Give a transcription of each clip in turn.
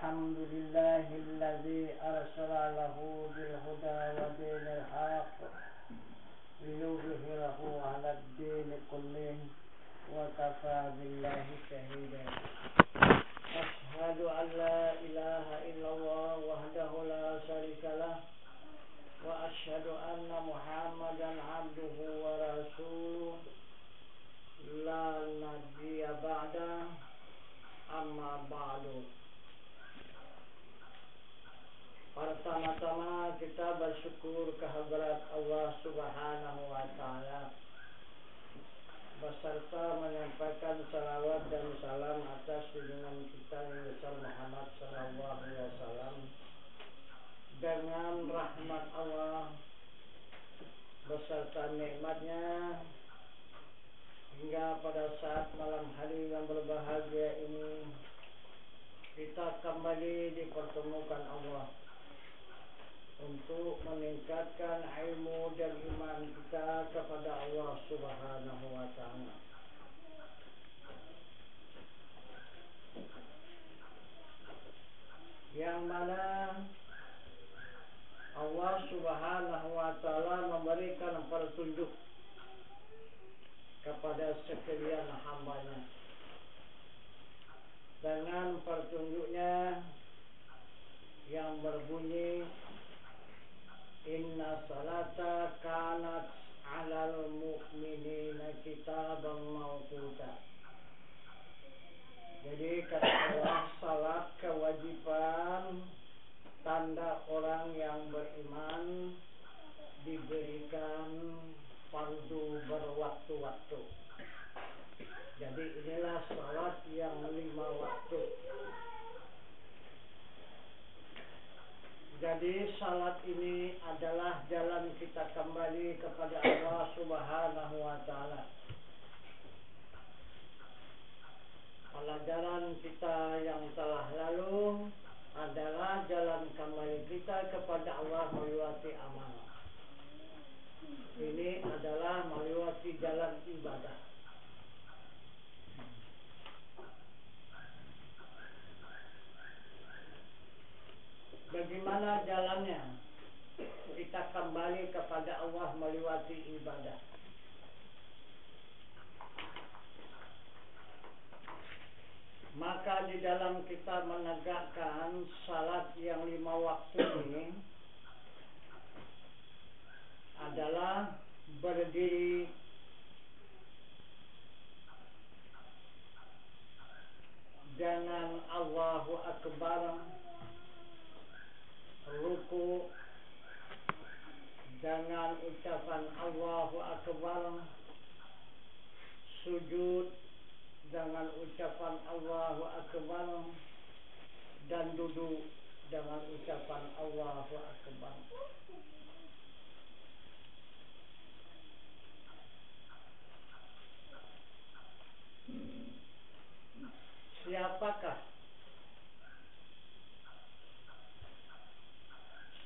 الحمد لله الذي أرسل له بالهدى ودين الحق ليظهره على الدين كله وكفى بالله شهيدا. أشهد أن لا إله إلا الله وحده لا شريك له وأشهد أن محمدا عبده ورسوله لا نبي بعده. Amma ba'du. Pertama-tama kita bersyukur kehadirat Allah Subhanahu wa Ta'ala, beserta menyampaikan salawat dan salam atas junjungan kita Nabi Muhammad sallallahu alaihi wasallam. Dengan rahmat Allah beserta nikmatnya hingga pada saat malam hari yang berbahagia ini kita kembali dipertemukan Allah untuk meningkatkan ilmu dan iman kita kepada Allah Subhanahu wa Ta'ala. Yang mana Allah Subhanahu wa Ta'ala memberikan petunjuk kepada sekalian hambanya. Dengan petunjuknya yang berbunyi, Inna salata kanat alal mu'minina kitaban mawquta. Jadi kata Allah, salat kewajiban tanda orang yang beriman diberikan fardu berwaktu-waktu. Jadi inilah salat yang 5 waktu. Jadi salat ini adalah jalan kita kembali kepada Allah Subhanahu wa Ta'ala. Pelajaran kita yang telah lalu adalah jalan kembali kita kepada Allah melewati amal. Ini adalah melewati jalan ibadah. Bagaimana jalannya kita kembali kepada Allah melewati ibadah? Maka di dalam kita menegakkan salat yang 5 waktu ini adalah berdiri dengan Allahu Akbar, ruku dengan ucapan Allahu Akbar, sujud dengan ucapan Allahu Akbar, dan duduk dengan ucapan Allahu Akbar. Siapakah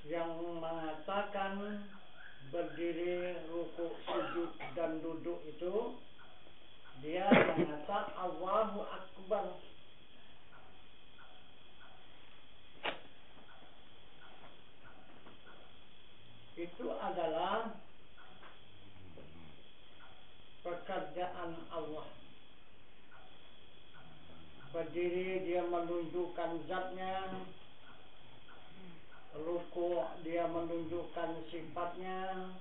yang mengatakan berdiri, rukuk, sujud dan duduk itu dia mengatakan Allahu Akbar. Itu adalah pekerjaan Allah. Berdiri dia menunjukkan zatnya, ruku dia menunjukkan sifatnya,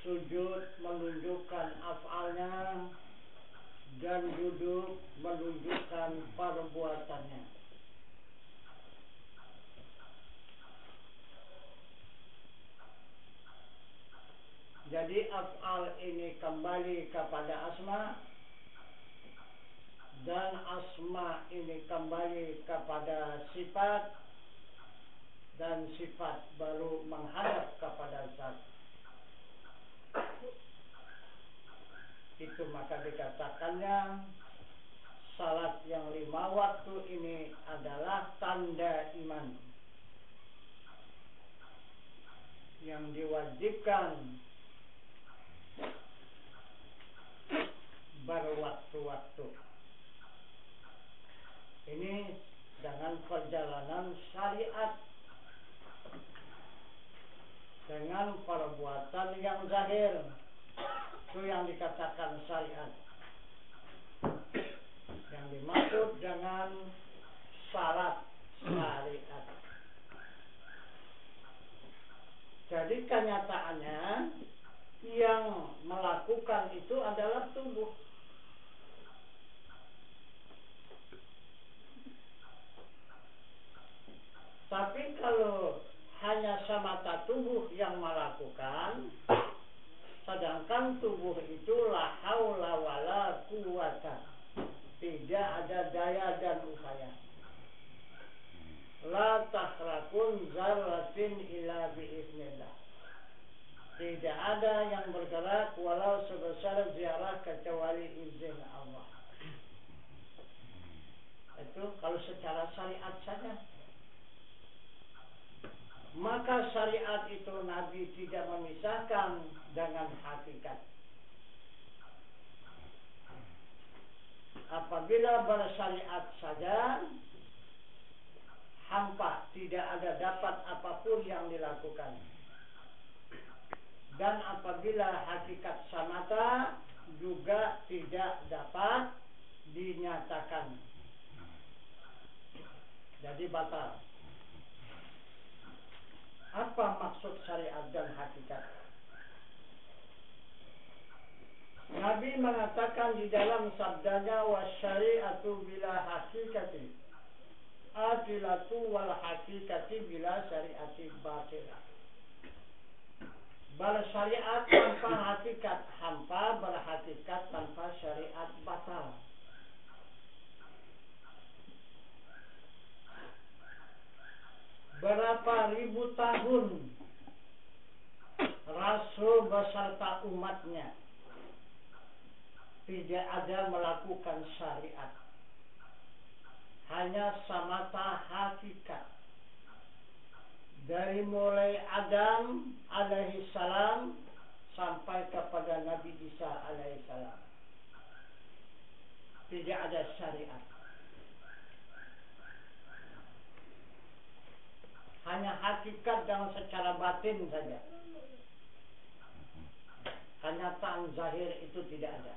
sujud menunjukkan af'alnya, dan duduk menunjukkan perbuatannya. Jadi af'al ini kembali kepada asma, dan asma ini kembali kepada sifat, dan sifat baru menghadap kepada zat. Itu maka dikatakannya salat yang 5 waktu ini adalah tanda iman yang diwajibkan berwaktu-waktu. Ini dan syariat dengan perbuatan yang zahir, itu yang dikatakan syariat. Yang dimaksud dengan syarat syariat. Jadi kenyataannya yang melakukan itu adalah tubuh. Tapi kalau hanya semata tubuh yang melakukan, sedangkan tubuh itu la haula wala quwata, tidak ada daya dan upaya. La tahrakun zarratin illa biiznillah. Tidak ada yang bergerak walau sebesar ziarah kecuali izin Allah. Itu kalau secara syariat saja. Maka syariat itu Nabi tidak memisahkan dengan hakikat. Apabila bersyariat saja, hampa, tidak ada dapat apapun yang dilakukan. Dan apabila hakikat samata juga tidak dapat dinyatakan. Jadi batal. Apa maksud syariat dan hakikat? Nabi mengatakan di dalam sabdanya, wasyari'atu bila hakikati adilatu wal hakikati bila syariati batilah. Bersyariat tanpa hakikat hampa, berhakikat tanpa syariat batal. Berapa ribu tahun Rasul beserta umatnya tidak ada melakukan syariat, hanya semata hakikat. Dari mulai Adam alaihi salam sampai kepada Nabi Isa alaihi salam, tidak ada syariat, hanya hakikat dan secara batin saja. Kenyataan zahir itu tidak ada.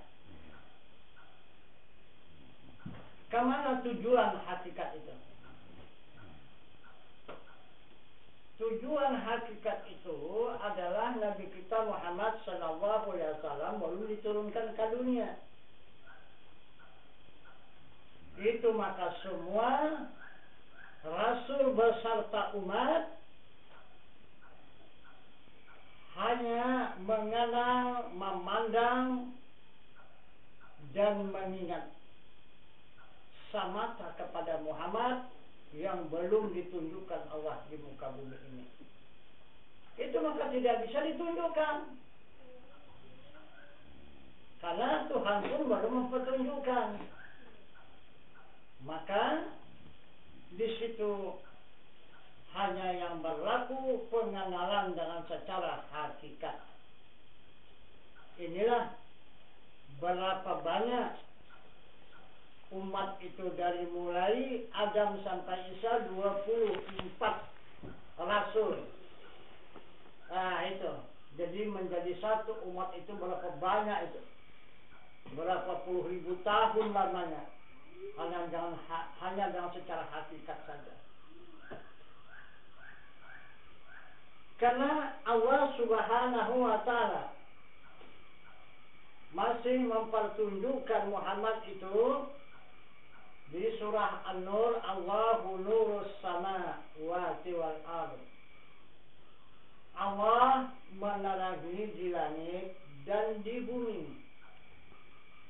Kemana tujuan hakikat itu? Tujuan hakikat itu adalah Nabi kita Muhammad SAW belum diturunkan ke dunia. Itu maka semua Rasul beserta umat hanya mengenal, memandang, dan mengingat semata kepada Muhammad yang belum ditunjukkan Allah di muka bumi ini. Itu maka tidak bisa ditunjukkan, karena Tuhan pun belum mempertunjukkan. Maka di situ hanya yang berlaku pengenalan dengan secara hakikat. Inilah berapa banyak umat itu dari mulai Adam sampai Isa 24 Rasul. Nah itu. Jadi menjadi satu umat itu berapa banyak itu? Berapa puluh ribu tahun lamanya. Hanya dengan secara hakikat saja. Karena Allah Subhanahu wa Ta'ala masih mempertunjukkan Muhammad itu di surah An-Nur, Allahu nurus samawati wal ardh. Allah menerangi di langit dan di bumi.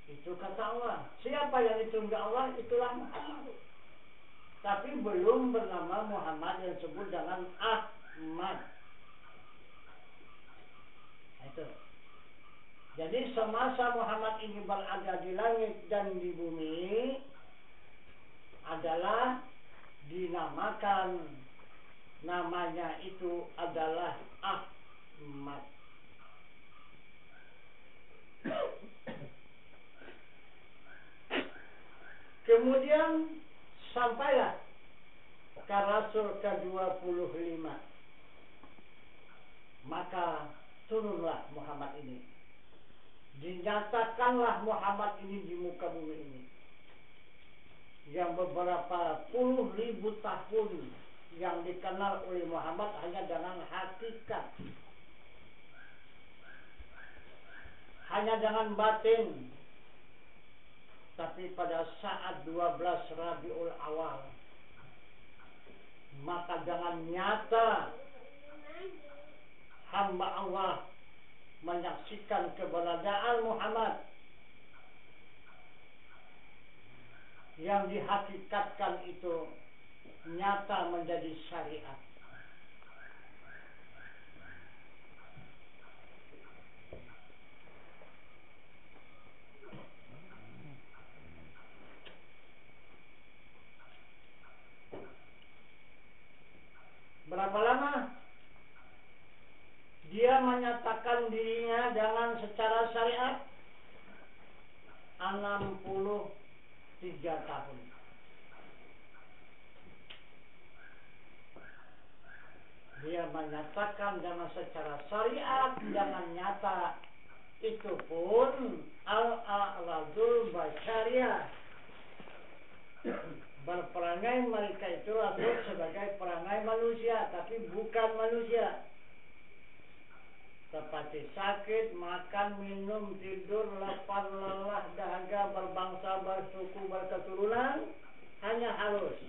Itu kata Allah. Siapa yang ditunjuk Allah? Itulah Muhammad. Tapi belum bernama Muhammad, yang disebut dengan Ahmad. Itu. Jadi semasa Muhammad ini berada di langit dan di bumi, adalah dinamakan, namanya itu adalah Ahmad. Kemudian sampailah ke Rasul ke-25. Maka turunlah Muhammad ini. Dinyatakanlah Muhammad ini di muka bumi ini. Yang beberapa puluh ribu tahun yang dikenal oleh Muhammad hanya dengan hakikat, hanya dengan batin. Tapi pada saat 12 Rabiul Awal, maka dengan nyata hamba Allah menyaksikan keberadaan Muhammad yang dihakikatkan itu nyata menjadi syariat. Berapa lama dia menyatakan dirinya dengan secara syariat? 63 tahun. Dia menyatakan dengan secara syariat, dengan nyata. Itu pun al-a'radul basyariyah. Berperangai mereka itu Rasul sebagai perangai manusia, tapi bukan manusia. Seperti sakit, makan, minum, tidur, lapar, lelah, dahaga, berbangsa, bersuku, berketurunan, hanya halus.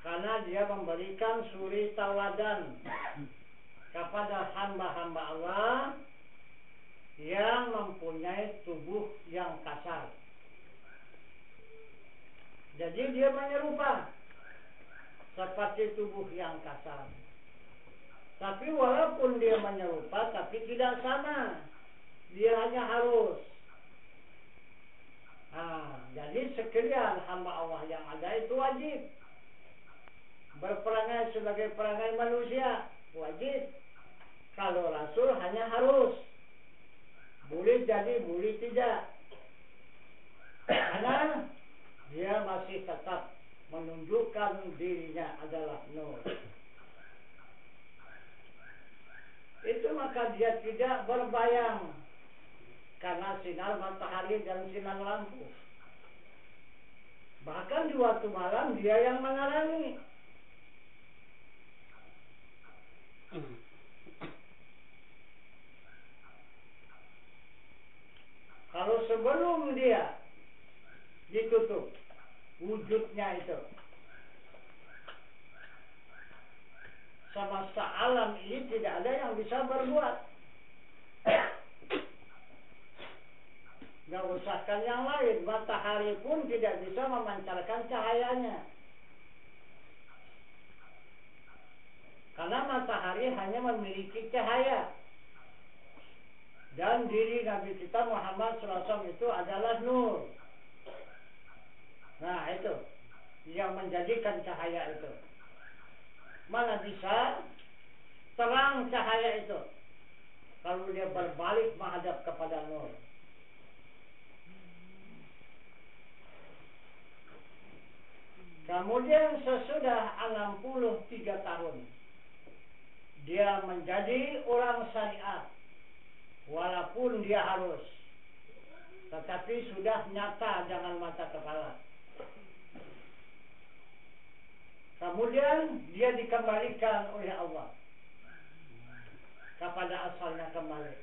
Karena dia memberikan suri tauladan kepada hamba-hamba Allah yang mempunyai tubuh yang kasar. Jadi dia menyerupa seperti tubuh yang kasar. Tapi walaupun dia menyerupa, tapi tidak sama. Dia hanya halus. Jadi sekalian hamba Allah yang ada itu wajib berperangai sebagai perangai manusia, wajib. Kalau Rasul hanya halus, boleh jadi, boleh tidak. Karena dia masih tetap menunjukkan dirinya adalah nur. Itu maka dia tidak berbayang karena sinar matahari dan sinar lampu. Bahkan di waktu malam dia yang menerangi. Kalau sebelum dia ditutup wujudnya itu, semesta alam ini tidak ada yang bisa berbuat. Gak usahkan yang lain, matahari pun tidak bisa memancarkan cahayanya. Karena matahari hanya memiliki cahaya. Dan diri Nabi kita Muhammad SAW itu adalah nur. Nah itu yang menjadikan cahaya itu. Mana bisa terang cahaya itu kalau dia berbalik menghadap kepada nur. Kemudian sesudah 63 tahun dia menjadi orang syariat, walaupun dia harus, tetapi sudah nyata dengan mata kepala. Kemudian dia dikembalikan oleh Allah kepada asalnya kembali.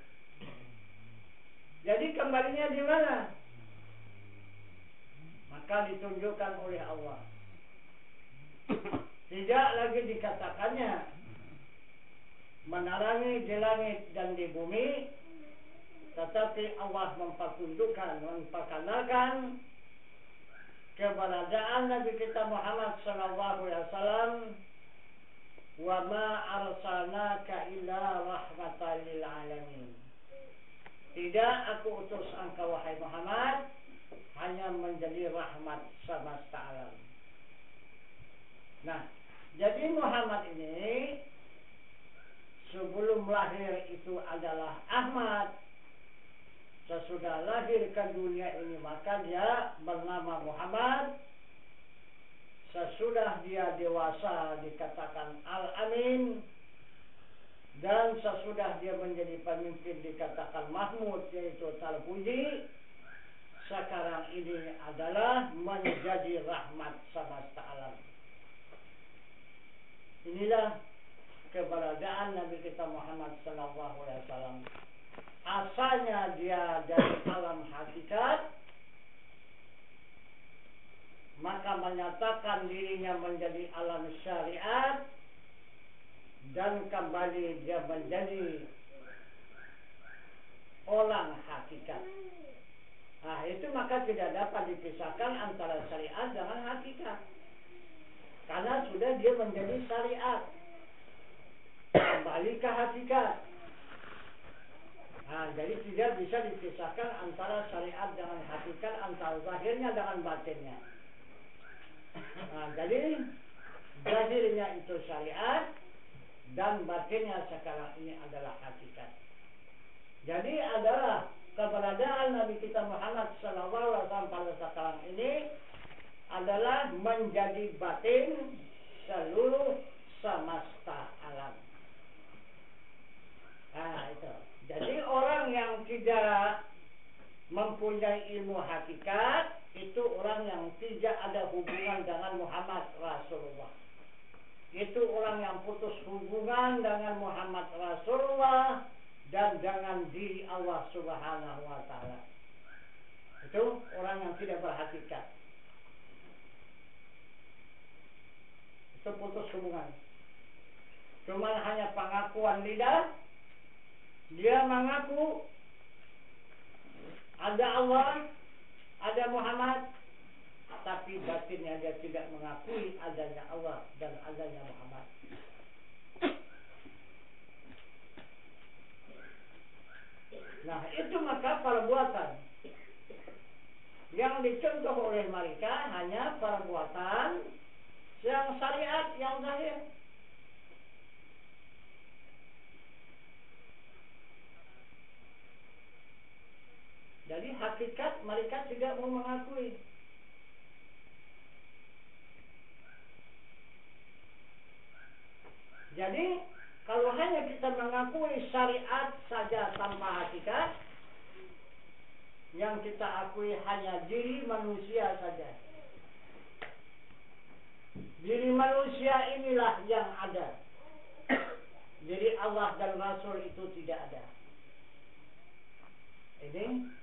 Jadi kembalinya di mana? Maka ditunjukkan oleh Allah. Tidak lagi dikatakannya menerangi di langit dan di bumi, tetapi Allah mempertunjukkan, memperkenalkan keberadaan Nabi kita Muhammad sallallahu alaihi wasallam, wa ma arsalnaka illa rahmatan lil alamin. Tidak aku utus engkau wahai Muhammad hanya menjadi rahmat semesta alam. Nah, jadi Muhammad ini sebelum lahir itu adalah Ahmad. Sesudah lahir ke dunia ini maka dia bernama Muhammad. sesudah dia dewasa dikatakan Al-Amin, dan sesudah dia menjadi pemimpin dikatakan Mahmud, yaitu terpuji. Sekarang ini adalah menjadi rahmat semesta alam. Inilah keberadaan Nabi kita Muhammad SAW. Asalnya dia dari alam hakikat, maka menyatakan dirinya menjadi alam syariat, dan kembali dia menjadi orang hakikat. Nah, itu maka tidak dapat dipisahkan antara syariat dengan hakikat, karena sudah dia menjadi syariat, kembali ke hakikat. Nah, jadi tidak bisa dipisahkan antara syariat dengan hakikat, antara zahirnya dengan batinnya. Nah, jadi zahirnya itu syariat dan batinnya sekarang ini adalah hakikat. Jadi adalah keberadaan Nabi kita Muhammad SAW pada sekarang ini adalah menjadi batin seluruh semesta alam. Nah, itu. Jadi orang yang tidak mempunyai ilmu hakikat itu orang yang tidak ada hubungan dengan Muhammad Rasulullah. Itu orang yang putus hubungan dengan Muhammad Rasulullah dan dengan diri Allah Subhanahu wa Ta'ala. Itu orang yang tidak berhakikat. Itu putus hubungan. Cuma hanya pengakuan lidah. Dia mengaku ada Allah, ada Muhammad, tapi batinnya dia tidak mengakui adanya Allah dan adanya Muhammad. Nah, itu maka perbuatan yang dicontoh oleh mereka hanya perbuatan yang syariat, yang zahir. Jadi hakikat mereka tidak mau mengakui. Jadi kalau hanya kita mengakui syariat saja tanpa hakikat, yang kita akui hanya diri manusia saja. Diri manusia inilah yang ada. Diri Allah dan Rasul itu tidak ada. Ini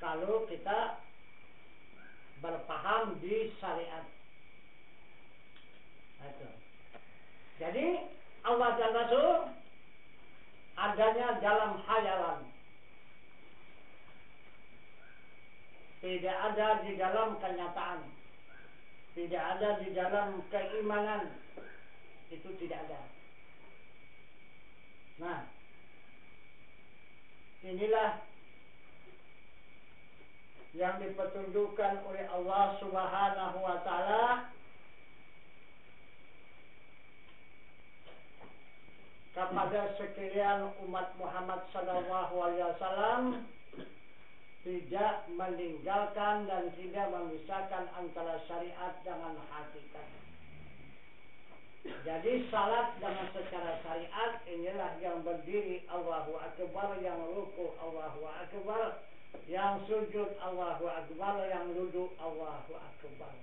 kalau kita berpaham di syariat. Itu. Jadi Allah dan Rasul adanya dalam khayalan, tidak ada di dalam kenyataan, tidak ada di dalam keimanan, itu tidak ada. Nah, inilah yang dipetunjukkan oleh Allah Subhanahu wa Ta'ala kepada sekalian umat Muhammad sallallahu alaihi wasallam, tidak meninggalkan dan tidak memisahkan antara syariat dengan hakikat. Jadi salat dengan secara syariat inilah yang berdiri Allahu Akbar, yang ruku Allahu Akbar, yang sujud Allahu Akbar, yang duduk Allahu Akbar.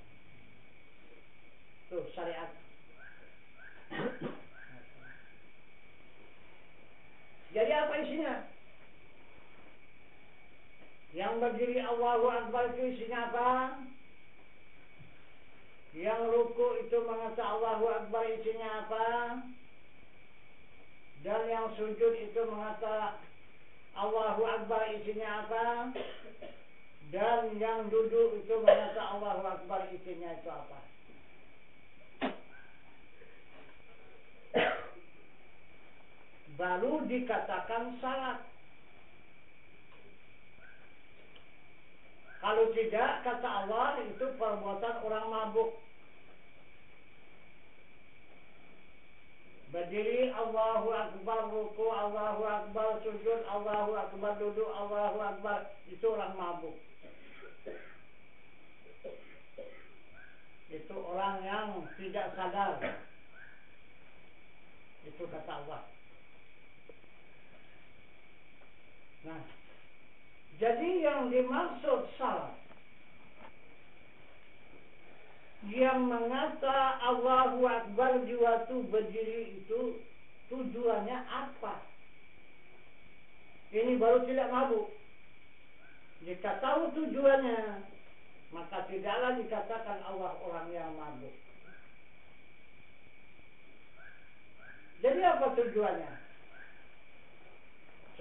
Itu syariat. Jadi apa isinya? Yang berdiri Allahu Akbar itu isinya apa? Yang ruku itu mengata Allahu Akbar isinya apa? Dan yang sujud itu mengata Allahu Akbar isinya apa? Dan yang duduk itu mengata Allahu Akbar isinya itu apa? Baru dikatakan salat. Kalau tidak, kata Allah, itu perbuatan orang mabuk. Berdiri Allahu Akbar, ruku Allahu Akbar, sujud Allahu Akbar, duduk Allahu Akbar, itu orang mabuk. Itu orang yang tidak sadar. Itu kata Allah. Nah, jadi yang dimaksud salat, yang mengata Allahu Akbar di waktu berdiri itu tujuannya apa? Ini baru tidak mabuk. Jika tahu tujuannya, maka tidaklah dikatakan Allah orang yang mabuk. Jadi apa tujuannya?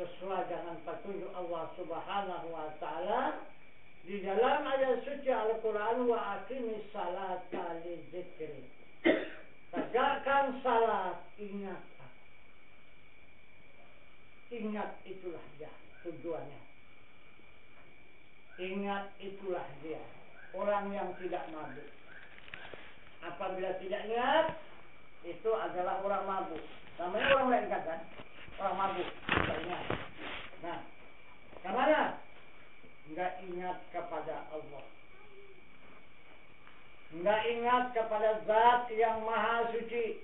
Sesuai dengan petunjuk Allah Subhanahu wa taala di dalam ayat suci Al-Qur'an, wa aqimis salata li dzikri. Tegakkan salat, ingat aku. Ingat itulah dia tujuannya. Ingat itulah dia orang yang tidak mabuk. Apabila tidak ingat, itu adalah orang mabuk. Namanya orang lain kan? Orang mabuk. Ingat. Nah, kemana? Enggak ingat kepada Allah. Enggak ingat kepada Zat yang Maha Suci.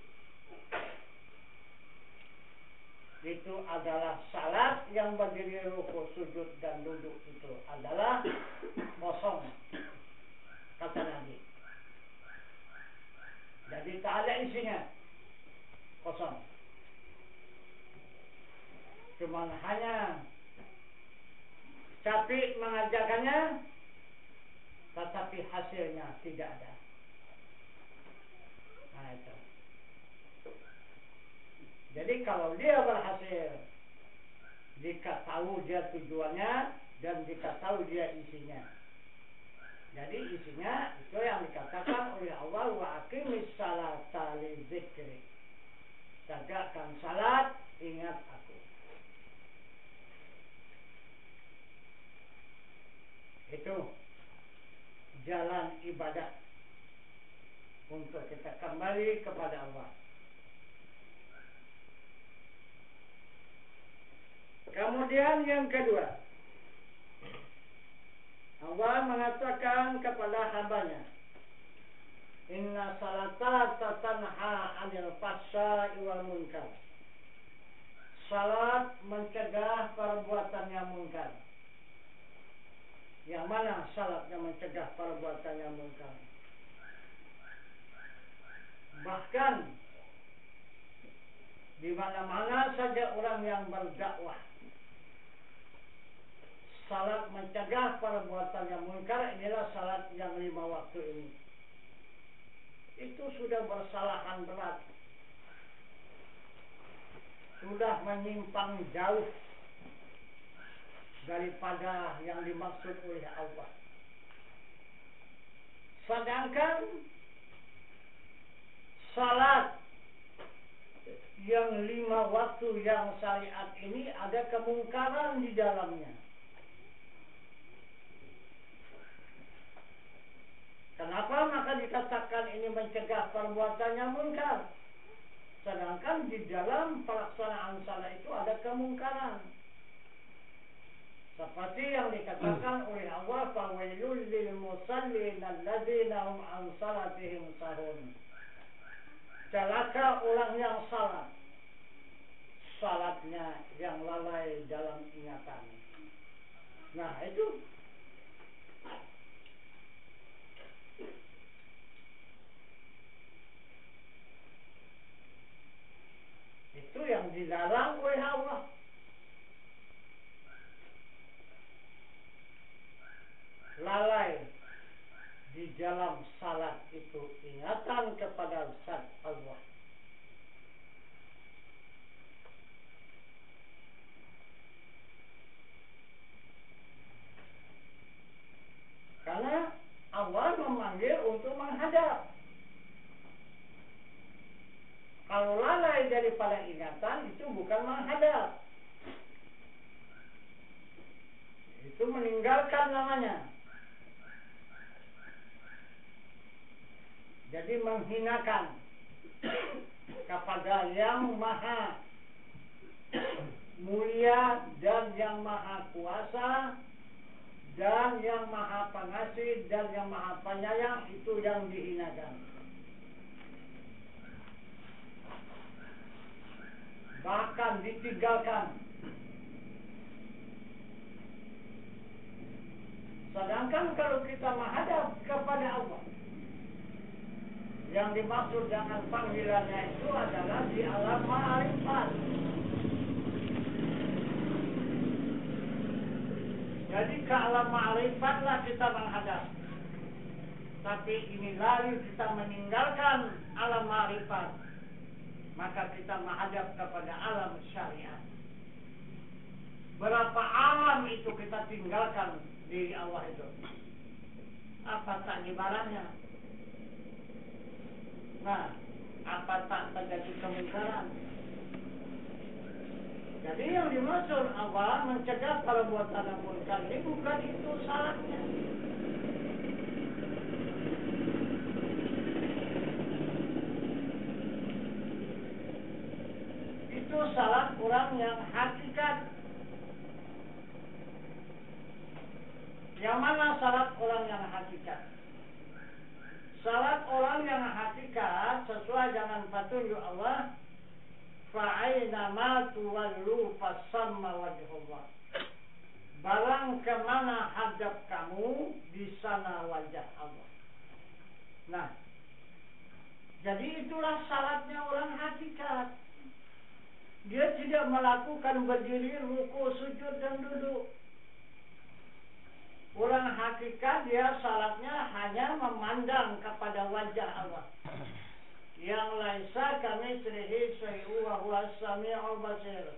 Itu adalah salat yang berdiri ruku, sujud dan duduk itu adalah kosong, kata Nabi. Jadi tak ada isinya, kosong. Cuma hanya capek mengajarkannya, tetapi hasilnya tidak ada. Nah itu. Jadi kalau dia berhasil, jika tahu dia tujuannya dan jika tahu dia isinya. Jadi isinya itu yang dikatakan oleh Allah, wa aqimis salata li dzikri. Tegakkan salat, ingat aku. Itu jalan ibadah untuk kita kembali kepada Allah. Kemudian yang kedua, Allah mengatakan kepada hambanya, inna salata tatanha 'anil fahsya'i wal munkar. Salat mencegah perbuatan yang munkar. Yang mana salat yang mencegah perbuatan yang munkar? Bahkan di mana-mana saja orang yang berdakwah, salat mencegah perbuatan yang munkar, inilah salat yang 5 waktu ini. Itu sudah bersalahan berat. Sudah menyimpang jauh daripada yang dimaksud oleh Allah. Sedangkan salat yang 5 waktu yang syariat ini ada kemungkaran di dalamnya. Kenapa maka dikatakan ini mencegah perbuatan yang munkar? Sedangkan di dalam pelaksanaan salat itu ada kemungkaran. Seperti yang dikatakan oleh Allah, fawailul lil musallin alladzina hum an salatihim sahun. Celaka orang yang salat, salatnya yang lalai dalam ingatan. Nah itu yang dilarang oleh Allah. Lalai di dalam salat itu ingatan kepada Zat Allah. Karena Allah memanggil untuk menghadap. Kalau lalai daripada ingatan itu bukan menghadap, itu meninggalkan namanya. Jadi menghinakan kepada yang maha mulia dan yang maha kuasa dan yang maha pengasih dan yang maha penyayang itu yang dihinakan. Bahkan ditinggalkan. Sedangkan kalau kita menghadap kepada Allah, yang dimaksud dengan panggilannya itu adalah di alam ma'rifat. Jadi ke alam ma'rifatlah kita menghadap. Tapi ini lari kita meninggalkan alam ma'rifat, maka kita menghadap kepada alam syariat. Berapa alam itu kita tinggalkan diri Allah itu? Apa tak ibaratnya? Nah, apa tak terjadi kemungkaran? Jadi yang dimaksud Allah mencegah perbuatan munkar ini bukan itu salahnya. Itu salah orang yang hakikat. Yang mana salat orang yang hakikat? Salat orang yang hakikat sesuai dengan petunjuk Allah, fa'aina ma tuwallu fasamma wajhullah. Barang kemana hadap kamu, di sana wajah Allah. Nah, jadi itulah salatnya orang hakikat. Dia tidak melakukan berdiri, ruku, sujud, dan duduk. Orang hakikat dia salatnya hanya memandang kepada wajah Allah. Yang laisa kamitslihi syai'un wa huwas sami'ul basir.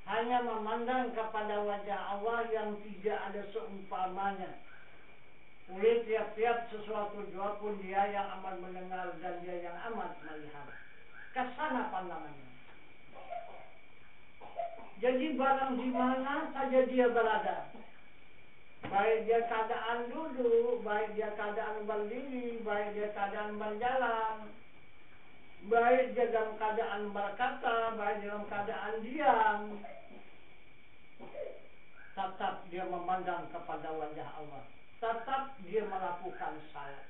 Hanya memandang kepada wajah Allah yang tidak ada seumpamanya. Oleh tiap-tiap sesuatu jua pun dia yang amat mendengar dan dia yang amat melihat. Kesana pandangannya. Jadi barang di mana saja dia berada, baik dia keadaan duduk, baik dia keadaan berdiri, baik dia keadaan berjalan, baik dia dalam keadaan berkata, baik dalam keadaan diam, tetap dia memandang kepada wajah Allah. Tetap dia melakukan salat.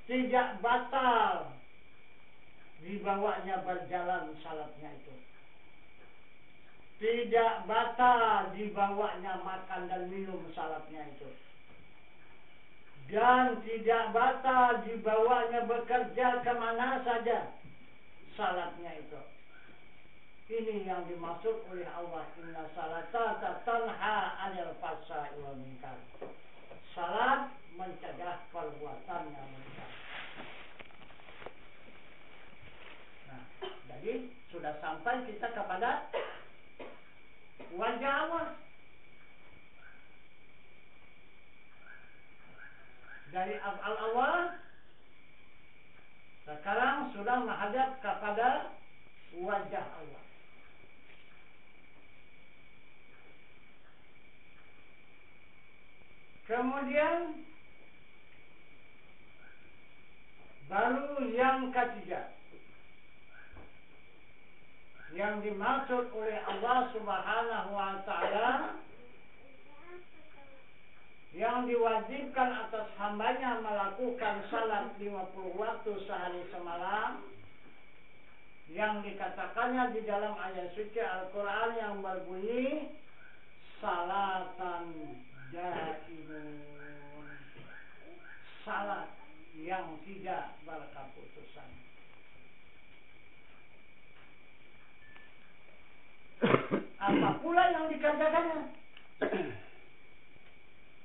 Tidak batal dibawanya berjalan salatnya itu. Tidak batal dibawanya makan dan minum salatnya itu. Dan tidak batal dibawanya bekerja kemana saja salatnya itu. Ini yang dimaksud oleh Allah, inna salata tanha 'anil fahsya'i wal munkar. Salat mencegah perbuatan yang munkar. Nah, jadi sudah sampai kita kepada wajah Allah. Dari al-awal sekarang sudah menghadap kepada wajah Allah. Kemudian baru yang ketiga, yang dimaksud oleh Allah Subhanahu wa ta'ala, yang diwajibkan atas hambanya melakukan salat 50 waktu sehari semalam, yang dikatakannya di dalam ayat suci Al-Quran yang berbunyi salatan daimun, salat yang tidak berkeputusan. Apa pula yang dikerjakannya?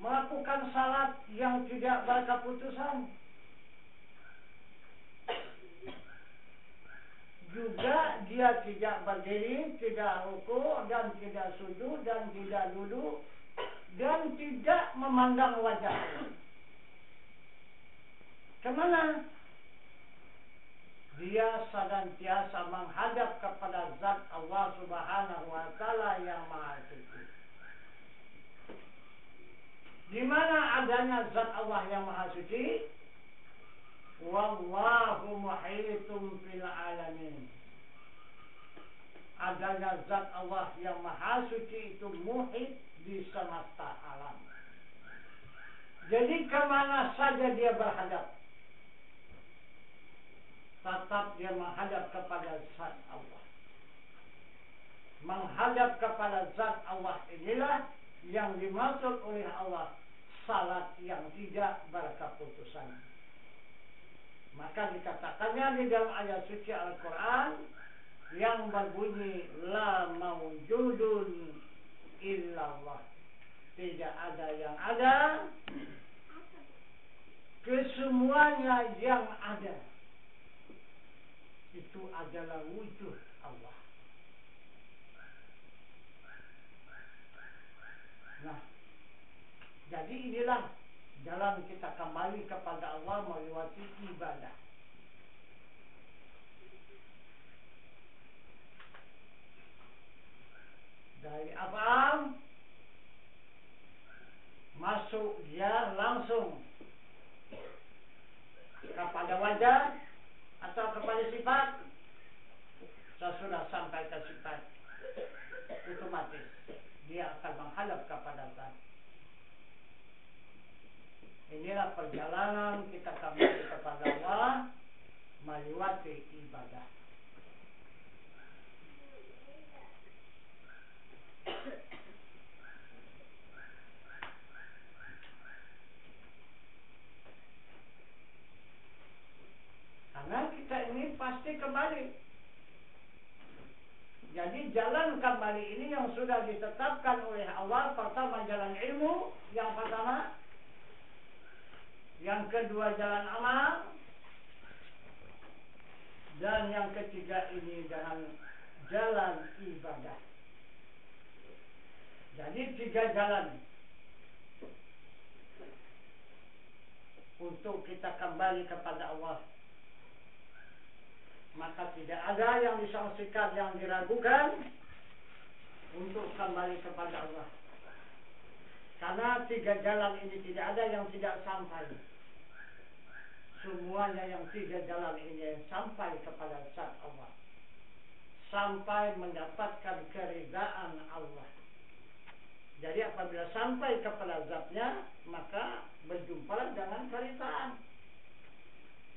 Melakukan salat yang tidak berkeputusan. Juga dia tidak berdiri, tidak ruku, dan tidak sujud, dan tidak duduk, dan tidak memandang wajah Allah. Kemana? Dia senantiasa menghadap kepada zat Allah Subhanahu wa ta'ala yang maha suci. Di mana adanya zat Allah yang maha suci? Wallahu muhitum fil alamin. adanya zat Allah yang maha suci itu muhit di semesta alam. Jadi kemana saja dia berhadap, tetap dia menghadap kepada zat Allah. Menghadap kepada zat Allah inilah yang dimaksud oleh Allah salat yang tidak berkeputusan. Maka dikatakannya di dalam ayat suci Al-Quran yang berbunyi la maujudun illallah, tidak ada yang ada, kesemuanya yang ada itu adalah wujud Allah. Nah, jadi inilah jalan kita kembali kepada Allah melewati ibadah. Dari apa? Masuk dia langsung kepada wajah atau kepada sifat. Sesudah sampai ke sifat, otomatis dia akan menghadap kepada zat. Inilah perjalanan kita kembali kepada Allah melewati ibadah. Karena kita ini pasti kembali. Jadi jalan kembali ini yang sudah ditetapkan oleh Allah, pertama jalan ilmu, yang pertama, yang kedua jalan amal, dan yang ketiga ini dengan jalan ibadah. Jadi 3 jalan untuk kita kembali kepada Allah. Maka tidak ada yang disangsikan, yang diragukan untuk kembali kepada Allah. Karena 3 jalan ini tidak ada yang tidak sampai. Semuanya yang 3 jalan ini sampai kepada zat Allah, sampai mendapatkan keridaan Allah. Jadi apabila sampai kepada zatnya, maka berjumpa dengan keridaan.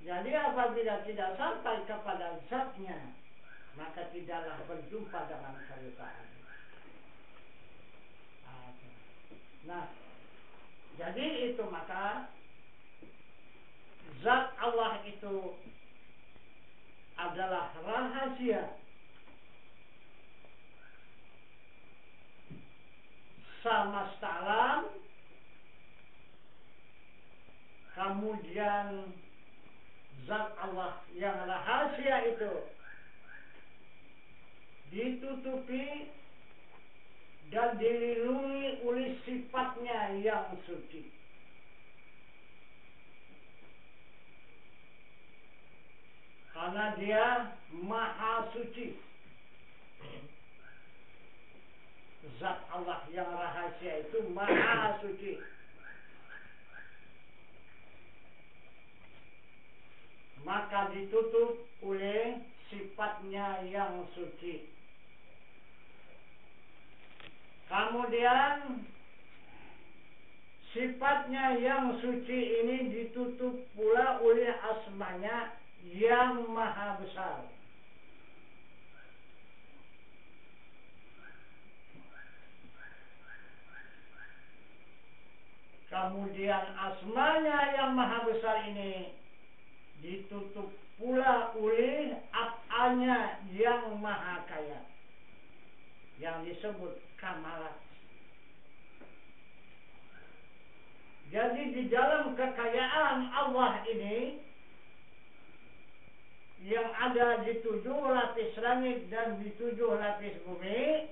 Jadi apabila tidak sampai kepada zatnya, maka tidaklah berjumpa dengan keridaan. Nah, jadi itu maka zat Allah itu adalah rahasia semesta alam. Kemudian zat Allah yang rahasia itu ditutupi dan dilindungi oleh sifatnya yang suci. Karena dia maha suci. Zat Allah yang rahasia itu maha suci. Maka ditutup oleh sifatnya yang suci. Kemudian sifatnya yang suci ini ditutup pula oleh asmanya yang maha besar. Kemudian asmanya yang maha besar ini ditutup pula oleh af'alnya yang maha kaya, yang disebut kamalat. Jadi di dalam kekayaan Allah ini yang ada di 7 lapis langit dan di 7 lapis bumi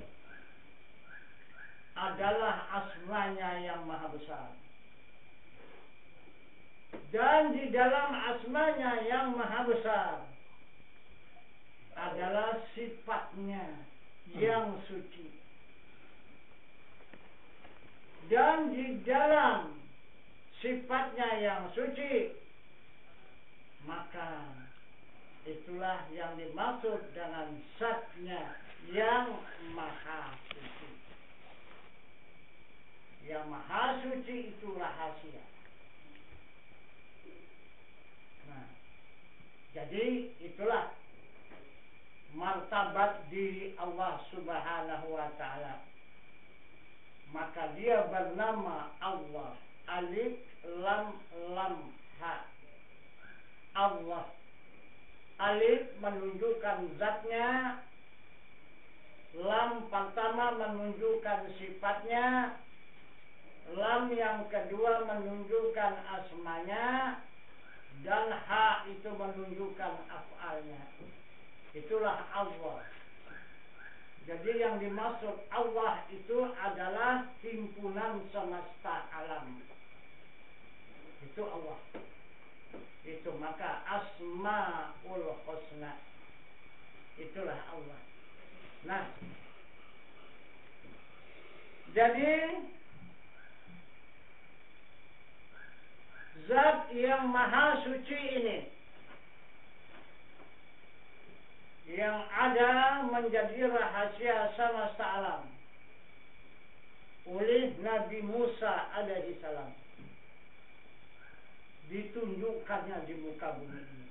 adalah asmanya yang maha besar. Dan di dalam asmanya yang maha besar adalah sifatnya yang suci. Dan di dalam sifatnya yang suci, maka itulah yang dimaksud dengan zatnya yang maha suci. Yang maha suci itu rahasia. Nah, jadi itulah martabat diri Allah Subhanahu wa ta'ala. Maka dia bernama Allah. Alif lam lam ha. Allah. Alif menunjukkan zatnya, lam pertama menunjukkan sifatnya, lam yang kedua menunjukkan asmanya, dan ha itu menunjukkan af'alnya. Itulah Allah. Jadi yang dimaksud Allah itu adalah himpunan semesta alam. Itu Allah. Itu maka Asmaul Husna. Itulah Allah. Nah, jadi zat yang maha suci ini yang ada menjadi rahasia semesta alam oleh Nabi Musa alaihi salam, ditunjukkannya di muka bumi ini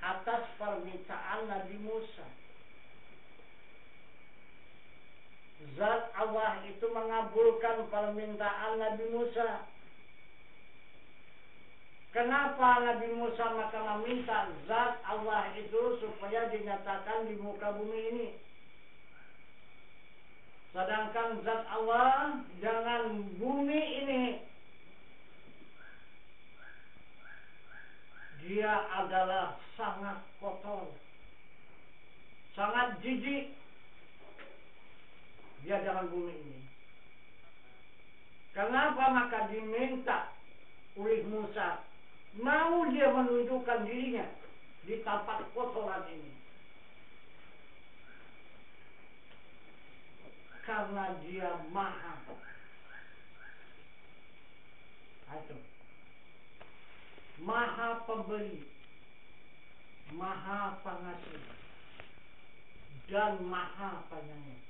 atas permintaan Nabi Musa. Zat Allah itu mengabulkan permintaan Nabi Musa. Kenapa Nabi Musa maka meminta zat Allah itu supaya dinyatakan di muka bumi ini? Sedangkan zat Allah dengan bumi ini dia adalah sangat kotor, sangat jijik. Dia dengan bumi ini. Kenapa maka diminta oleh Musa? Mau dia menunjukkan dirinya di tempat kotoran ini. Karena dia maha. Itu. Maha pemberi, maha pengasih, dan maha penyayang.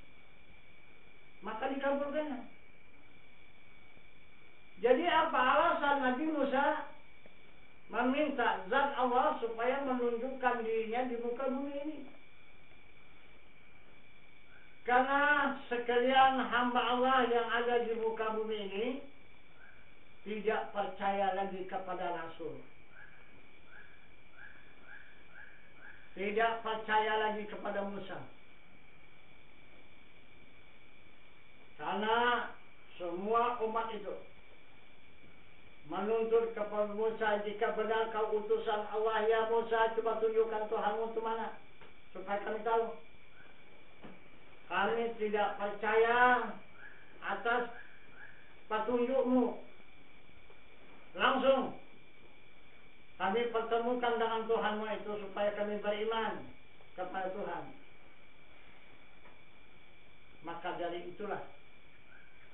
Maka dikabulkannya. Jadi apa alasan Nabi Musa meminta zat Allah supaya menunjukkan dirinya di muka bumi ini? Karena sekalian hamba Allah yang ada di muka bumi ini tidak percaya lagi kepada Rasul, tidak percaya lagi kepada Musa. Karena semua umat itu menuntut kepada Musa, jika benar kau utusan Allah, ya Musa, coba tunjukkan Tuhanmu itu mana, supaya kami tahu. Kami tidak percaya atas petunjukmu. Langsung kami pertemukan dengan Tuhanmu itu supaya kami beriman kepada Tuhan. Maka dari itulah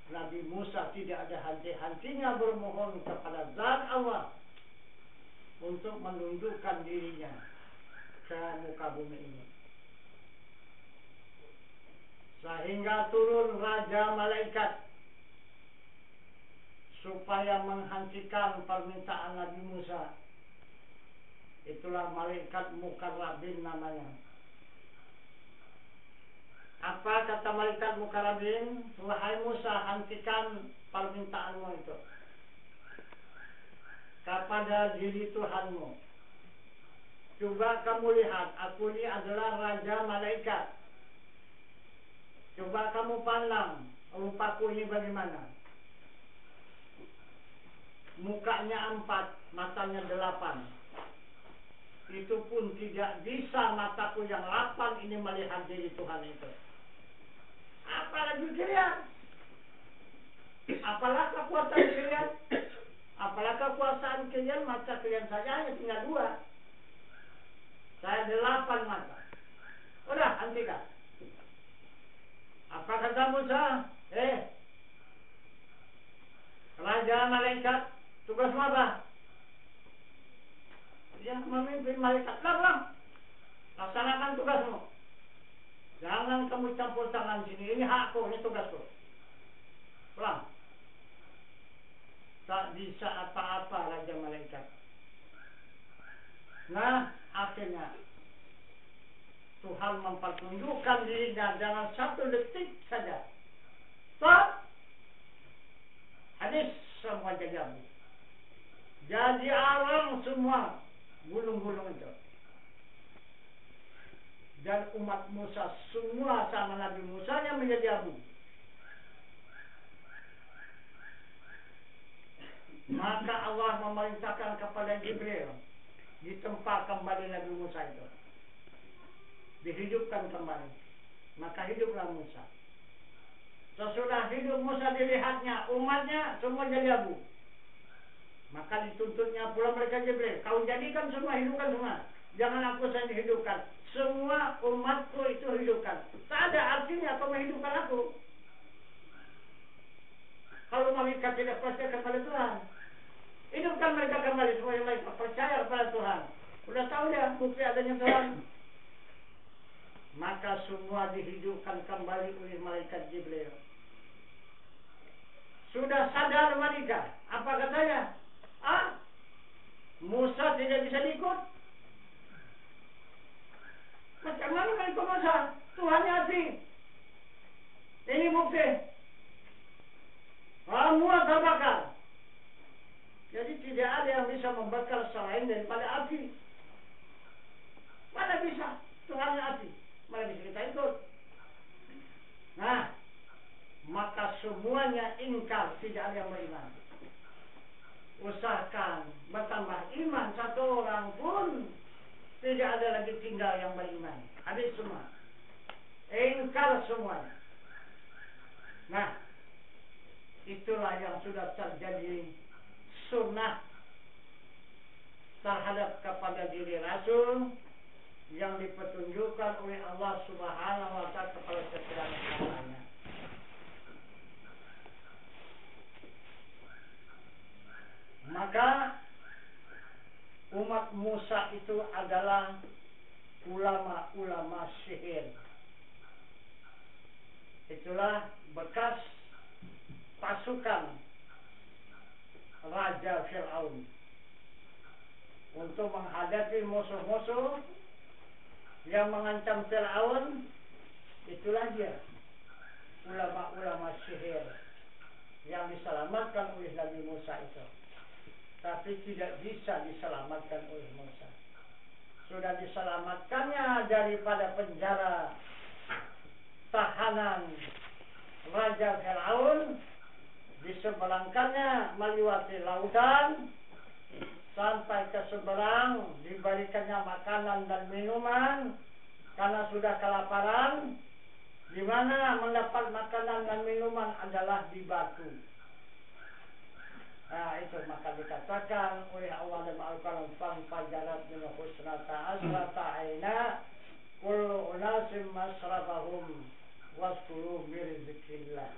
Nabi Musa tidak ada henti-hentinya bermohon kepada zat Allah untuk menundukkan dirinya ke muka bumi ini. Sehingga turun Raja Malaikat supaya menghentikan permintaan Nabi Musa. Itulah Malaikat Mukarrabin namanya. Apa kata Malaikat Mukarrabin? Wahai Musa, hentikan permintaanmu itu kepada diri Tuhanmu. Coba kamu lihat, aku ini adalah Raja Malaikat. Coba kamu pandang rupaku ini bagaimana. Mukanya 4, matanya 8. Itu pun tidak bisa mataku yang 8 ini melihat diri Tuhan itu. Apalagi kalian? Apalah kekuatan kalian? Apalah kekuasaan kalian? Mata kalian saja hanya tinggal 2. Saya 8 mata. Udah, hentikan. Apa kata Musa? Raja Malaikat, tugasmu apa? Dia memimpin malaikat. Langsung laksanakan tugasmu. Jangan kamu campur tangan sini. Ini hakku, ini tugasku. Pulang. Tak bisa apa-apa Raja Malaikat. Nah, akhirnya Tuhan mempertunjukkan dirinya dalam 1 detik saja. Stop. Habis semua jadi abu. Jadi alam semua gulung-gulung itu. Dan umat Musa semua sama Nabi Musa yang menjadi abu. Maka Allah memerintahkan kepada Jibril, ditempa kembali Nabi Musa itu, dihidupkan kembali. Maka hiduplah Musa. Sesudah hidup Musa dilihatnya, umatnya semua jadi abu. Maka dituntutnya pula mereka Jibril, kau jadikan semua, hidupkan semua. Jangan aku saja hidupkan, semua umatku itu hidupkan. Tak ada artinya kau menghidupkan aku kalau mereka tidak percaya kepada Tuhan. Hidupkan mereka kembali supaya mereka percaya kepada Tuhan. Udah tahu ya bukti adanya Tuhan. Maka semua dihidupkan kembali oleh malaikat Jibril. Sudah sadar mereka. Apa katanya? Musa tidak bisa diikut. Macam mana mereka Musa? Tuhan hati. Ini bukti. Semua terbakar. Jadi tidak ada yang bisa membakar selain daripada api. Mana bisa? Tuhan api. Mana bisa kita ikut? Nah, maka semuanya ingkar, tidak ada yang beriman. Usahakan bertambah iman, satu orang pun tidak ada lagi tinggal yang beriman. Habis semua. Ingkar semuanya. Nah, itulah yang sudah terjadi sunnah terhadap kepada diri Rasul yang dipetunjukkan oleh Allah Subhanahu wa Ta'ala kepada setiap hambanya. Maka umat Musa itu adalah ulama-ulama sihir. Itulah bekas pasukan Raja Fir'aun untuk menghadapi musuh-musuh yang mengancam Fir'aun. Itulah dia, ulama-ulama sihir yang diselamatkan oleh Nabi Musa itu. Tapi tidak bisa diselamatkan oleh Musa. Sudah diselamatkannya daripada penjara tahanan Raja Fir'aun, diseberangkannya melewati lautan sampai ke seberang, diberikannya makanan dan minuman karena sudah kelaparan. Di mana mendapat makanan dan minuman adalah di batu. Nah, itu maka dikatakan oleh Allah dalam Al-Quran, "Fanfajarat min husnata asrata aina kullu unasim masrabahum waskuru min rizqillah."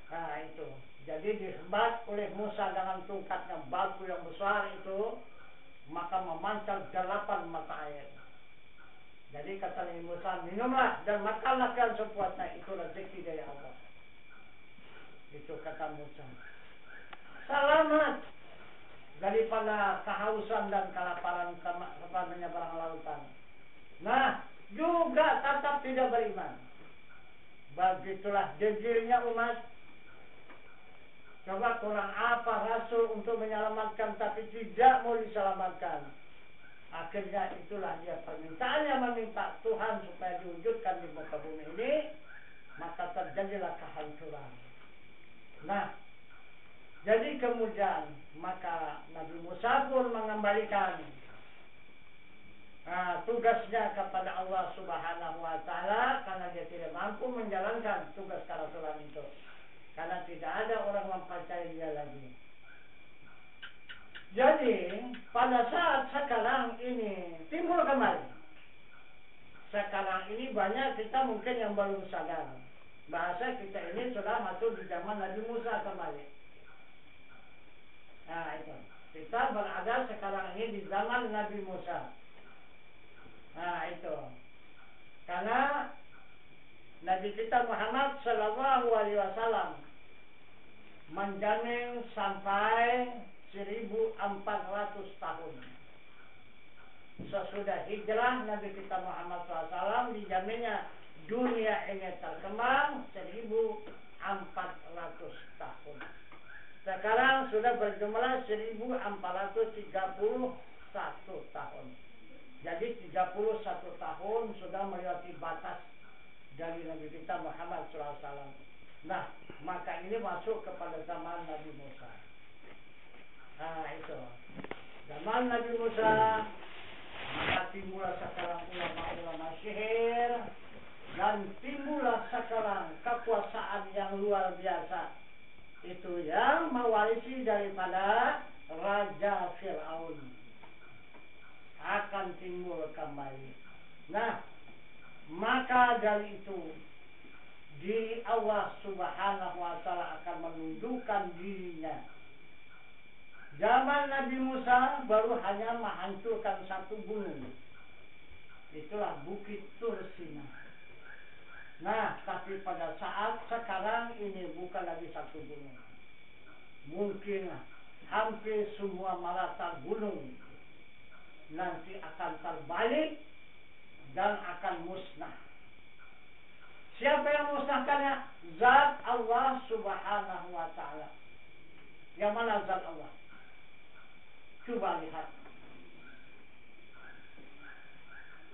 Nah, itu. Jadi disembat oleh Musa dengan tongkatnya batu yang besar itu, maka memancar 8 mata air. Jadi kata Nabi Musa, minumlah dan makanlah kalian sepuasnya, itu rezeki dari Allah. Itu kata Musa. Selamat daripada kehausan dan kelaparan kepada menyeberang lautan. Nah, juga tetap tidak beriman. Begitulah jejirnya umat. Coba kurang apa Rasul untuk menyelamatkan tapi tidak mau diselamatkan. Akhirnya itulah dia permintaannya, meminta Tuhan supaya diwujudkan di muka bumi ini. Maka terjadilah kehancuran. Nah, jadi kemudian maka Nabi Musa pun mengembalikan tugasnya kepada Allah Subhanahu wa Ta'ala karena dia tidak mampu menjalankan tugas kerasulan itu. Karena tidak ada orang mempercayai dia lagi. Jadi pada saat sekarang ini timbul kembali. Sekarang ini banyak kita mungkin yang belum sadar bahasa kita ini sudah masuk di zaman Nabi Musa kembali. Nah itu, kita berada sekarang ini di zaman Nabi Musa. Nah itu, karena Nabi kita Muhammad Sallallahu Alaihi Wasallam menjamin sampai 1400 tahun. Sesudah hijrah Nabi kita Muhammad SAW dijaminnya dunia ini terkembang 1400 tahun. Sekarang sudah berjumlah 1431 tahun. Jadi 31 tahun sudah melewati batas dari Nabi kita Muhammad SAW. Nah, maka ini masuk kepada zaman Nabi Musa. Nah, itu. Zaman Nabi Musa, maka timbullah sekarang ulama-ulama sihir, dan timbullah sekarang kekuasaan yang luar biasa. Itu yang mewarisi daripada Raja Fir'aun. Akan timbul kembali. Nah, maka dari itu, diri Allah Subhanahu wa Ta'ala akan menundukkan dirinya. Zaman Nabi Musa baru hanya menghancurkan satu gunung. Itulah Bukit Tur Sina. Nah, tapi pada saat sekarang ini bukan lagi satu gunung. Mungkin hampir semua melata gunung nanti akan terbalik dan akan musnah. Siapa yang musnahkannya? Zat Allah Subhanahu wa Ta'ala. Yang mana zat Allah? Coba lihat.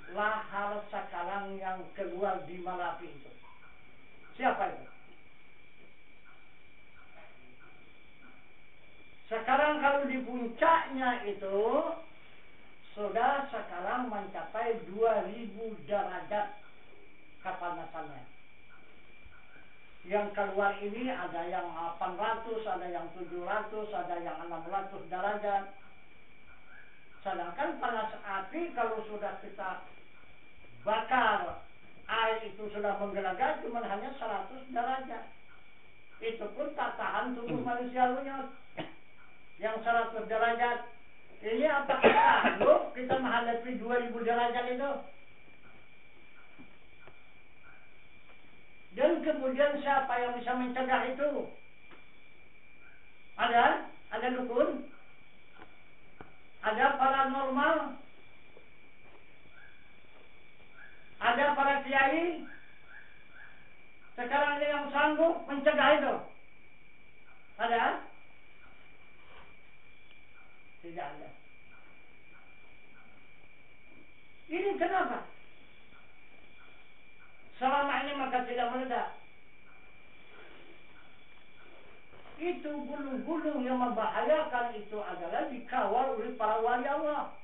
Lahar sekarang yang keluar di Marapi itu. Siapa itu? Sekarang kalau di puncaknya itu sudah sekarang mencapai 2000 derajat kepanasannya. Yang keluar ini ada yang 800, ada yang 700, ada yang 600 derajat. Sedangkan panas api kalau sudah kita bakar, air itu sudah menggelegak cuma hanya 100 derajat. Itu pun tak tahan tubuh manusia lunyot. Yang 100 derajat. Ini apakah sanggup kita menghadapi 2000 derajat itu? Dan kemudian siapa yang bisa mencegah itu? Ada? Ada dukun? Ada paranormal? Ada para kiai? Sekarang ini yang sanggup mencegah itu? Ada? Tidak ada. Ini kenapa? Selama ini maka tidak meledak. Itu gunung-gunung yang membahayakan itu adalah dikawal oleh para wali Allah.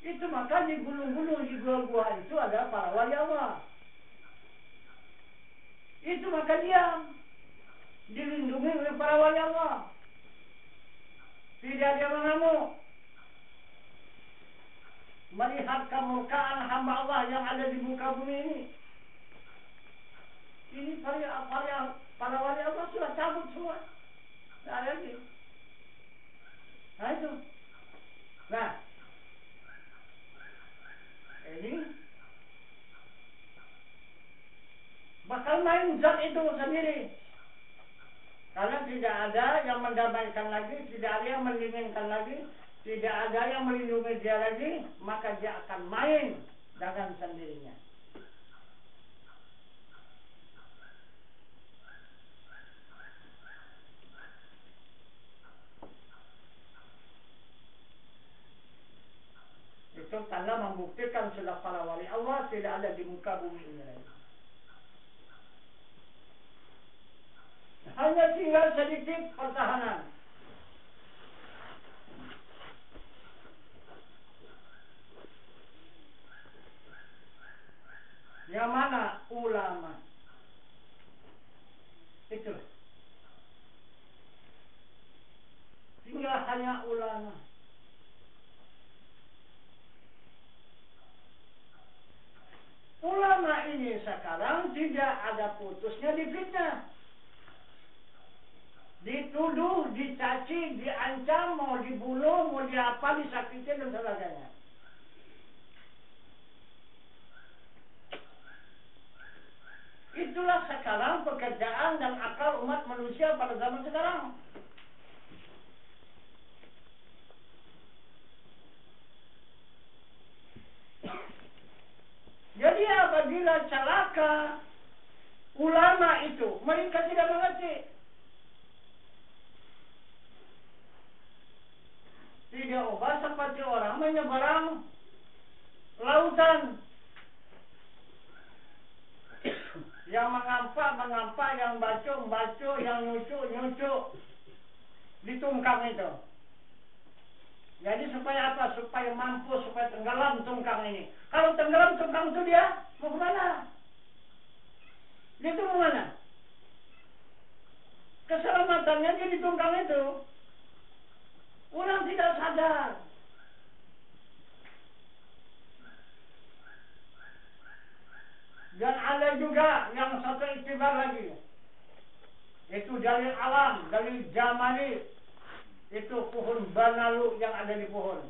Itu maka di gunung-gunung, di gua-gua itu ada para wali Allah. Itu maka diam. Dilindungi oleh para wali Allah. Tidak ada mengamuk. Melihat kemurkaan hamba Allah yang ada di muka bumi ini. Ini para wali Allah sudah cabut semua. Tidak ada lagi. Nah itu. Nah. Ini. Bakal main zat itu sendiri. Karena tidak ada yang mendamaikan lagi. Tidak ada yang mendinginkan lagi. Tidak ada yang melindungi dia lagi. Maka dia akan main dengan sendirinya. Itu tanda membuktikan sudah para wali Allah tidak ada di muka bumi ini lagi. Hanya tinggal sedikit pertahanan. Yang mana? Ulama. Itu. Tinggal hanya ulama. Ulama ini sekarang tidak ada putusnya difitnah. Dituduh, dicaci, diancam, mau dibunuh, mau diapa, disakiti dan sebagainya. Itulah sekarang pekerjaan dan akal umat manusia pada zaman sekarang. Jadi apabila celaka ulama itu, mereka tidak mengerti. Tidak ubah seperti orang menyeberang lautan. Yang mengampak, yang baca, yang nyucuk di tungkang itu. Jadi supaya apa? Supaya mampu, supaya tenggelam tungkang ini. Kalau tenggelam tungkang itu dia mau kemana? Dia itu mau mana? Keselamatannya dia di tungkang itu. Orang tidak sadar. Dan ada juga yang satu iktibar lagi. Itu dalil alam, dalil jamali. Itu pohon banalu yang ada di pohon.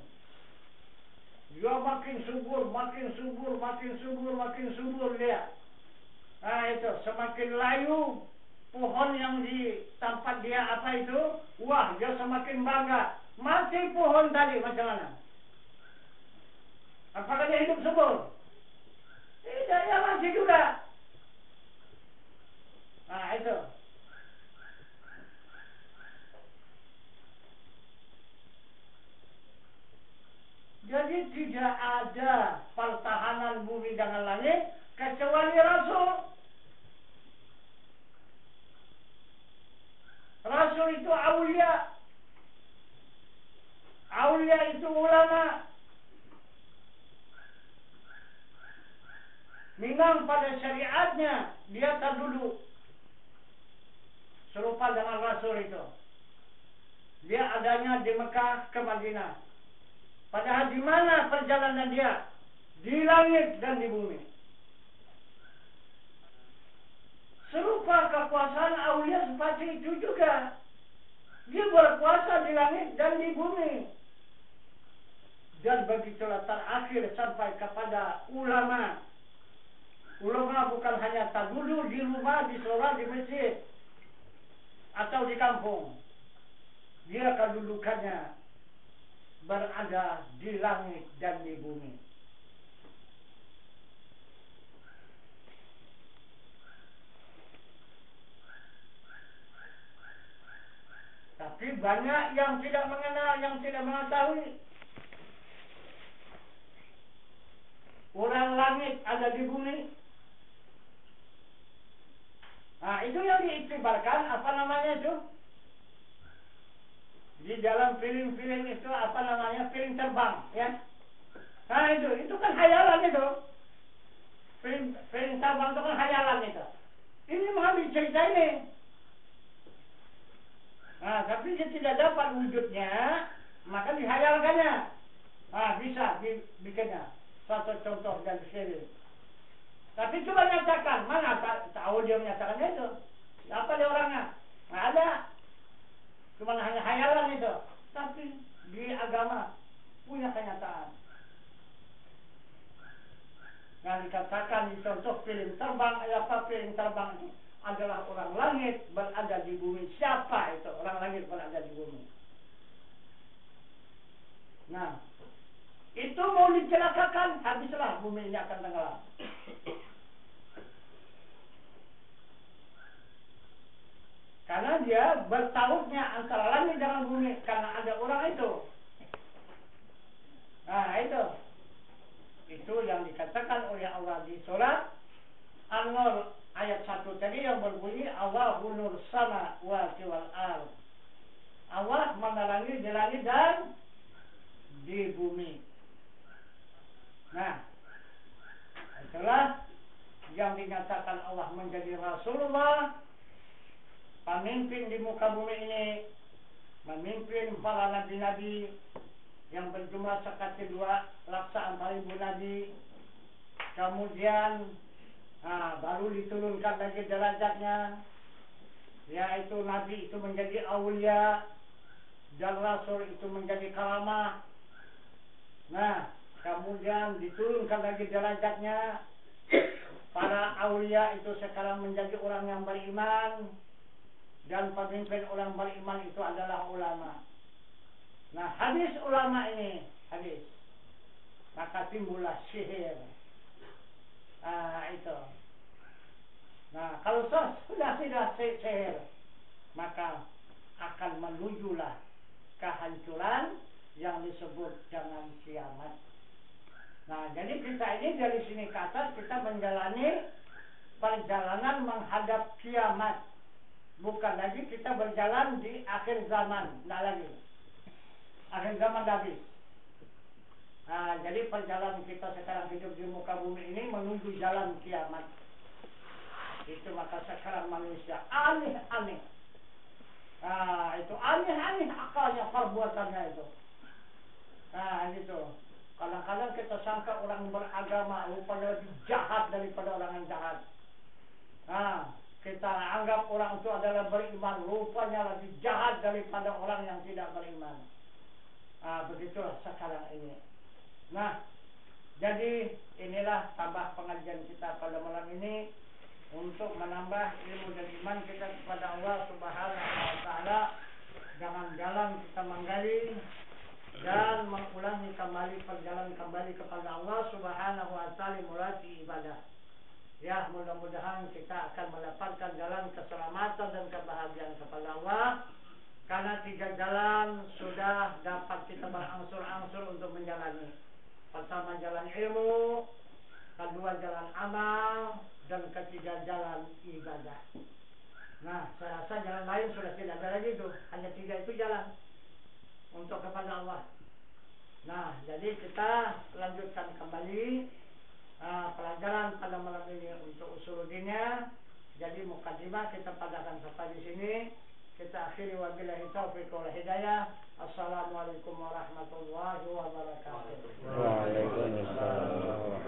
Dia makin subur dia. Nah itu, semakin layu pohon yang di tempat dia apa itu, wah dia semakin bangga. Mati pohon tadi macam mana? Apakah dia hidup subur? Tidak, dia mati juga. Nah itu. Jadi tidak ada pertahanan bumi dengan langit kecuali Rasul. Rasul itu aulia. Aulia itu ulama. Memang pada syariatnya dia tak duduk serupa dengan Rasul itu. Dia adanya di Mekah ke Madinah. Padahal di mana perjalanan dia? Di langit dan di bumi. Serupa kekuasaan aulia seperti itu juga. Dia berkuasa di langit dan di bumi. Dan begitulah terakhir sampai kepada ulama. Ulama bukan hanya tak duduk di rumah, di sholat, di masjid atau di kampung. Dia kedudukannya berada di langit dan di bumi. Tapi banyak yang tidak mengenal, yang tidak mengetahui. Orang langit ada di bumi. Nah, itu yang diiktibarkan, apa namanya itu? Di dalam film-film itu, apa namanya? Film terbang, ya. Nah, itu kan hayalan itu. Film terbang itu kan hayalan itu. Ini mengambil cerita ini. Nah, tapi dia tidak dapat wujudnya, maka dihayalkannya. Nah, bisa dibikinnya. Satu contoh dan sini. Tapi coba nyatakan, mana tahu dia menyatakannya itu? Apa dia orangnya? Nggak ada. Cuma hanya hayalan itu. Tapi di agama punya kenyataan. Nah, dikatakan di contoh film terbang, apa film terbang itu adalah orang langit berada di bumi. Siapa itu? Orang langit berada di bumi. Nah, itu mau dicelakakan, habislah bumi ini akan tenggelam. Karena dia bertautnya antara langit dengan bumi, karena ada orang itu. Nah itu yang dikatakan oleh Allah di surat An-Nur ayat 1 tadi yang berbunyi Allahu nur sama wal ard. Allah menerangi di langit dan di bumi. Nah, itulah yang dinyatakan Allah menjadi Rasulullah, pemimpin di muka bumi ini, memimpin para nabi-nabi yang berjumlah seperti 2,400,000 nabi. Kemudian baru diturunkan lagi derajatnya, yaitu nabi itu menjadi aulia dan rasul itu menjadi karamah. Nah, kemudian diturunkan lagi derajatnya para aulia itu sekarang menjadi orang yang beriman, dan pemimpin orang beriman itu adalah ulama. Nah, habis ulama ini, habis, maka timbullah sihir. Itu. Nah, kalau sudah sihir, maka akan menujulah kehancuran yang disebut dengan kiamat. Nah, jadi kita ini dari sini ke atas kita menjalani perjalanan menghadap kiamat. Bukan lagi kita berjalan di akhir zaman, tidak lagi. Akhir zaman dah habis. Nah, jadi perjalanan kita sekarang hidup di muka bumi ini menuju jalan kiamat. Itu maka sekarang manusia aneh-aneh. Nah, itu aneh-aneh akalnya, perbuatannya itu. Nah, gitu. Kadang-kadang kita sangka orang beragama rupanya lebih jahat daripada orang yang jahat. Nah, kita anggap orang itu adalah beriman, rupanya lebih jahat daripada orang yang tidak beriman. Begitulah sekarang ini. Nah, jadi inilah tambah pengajian kita pada malam ini untuk menambah ilmu dan iman kita kepada Allah Subhanahu wa taala dengan jalan kita menggali dan mengulangi kembali perjalanan kembali kepada Allah Subhanahu wa taala mulai ibadah. Ya, mudah-mudahan kita akan mendapatkan jalan keselamatan dan kebahagiaan kepada Allah. Karena 3 jalan sudah dapat kita berangsur-angsur untuk menjalani. Pertama jalan ilmu, kedua jalan amal, dan ketiga jalan ibadah. Nah, saya rasa jalan lain sudah tidak ada lagi tuh. Hanya 3 itu jalan untuk kepada Allah. Nah, jadi kita lanjutkan kembali pelajaran pada malam ini untuk usuluddinnya. Jadi mukadimah kita padakan sampai di sini. Kita akhiri wabillahi taufiq wal hidayah. Assalamualaikum warahmatullahi wabarakatuh. Waalaikumsalam.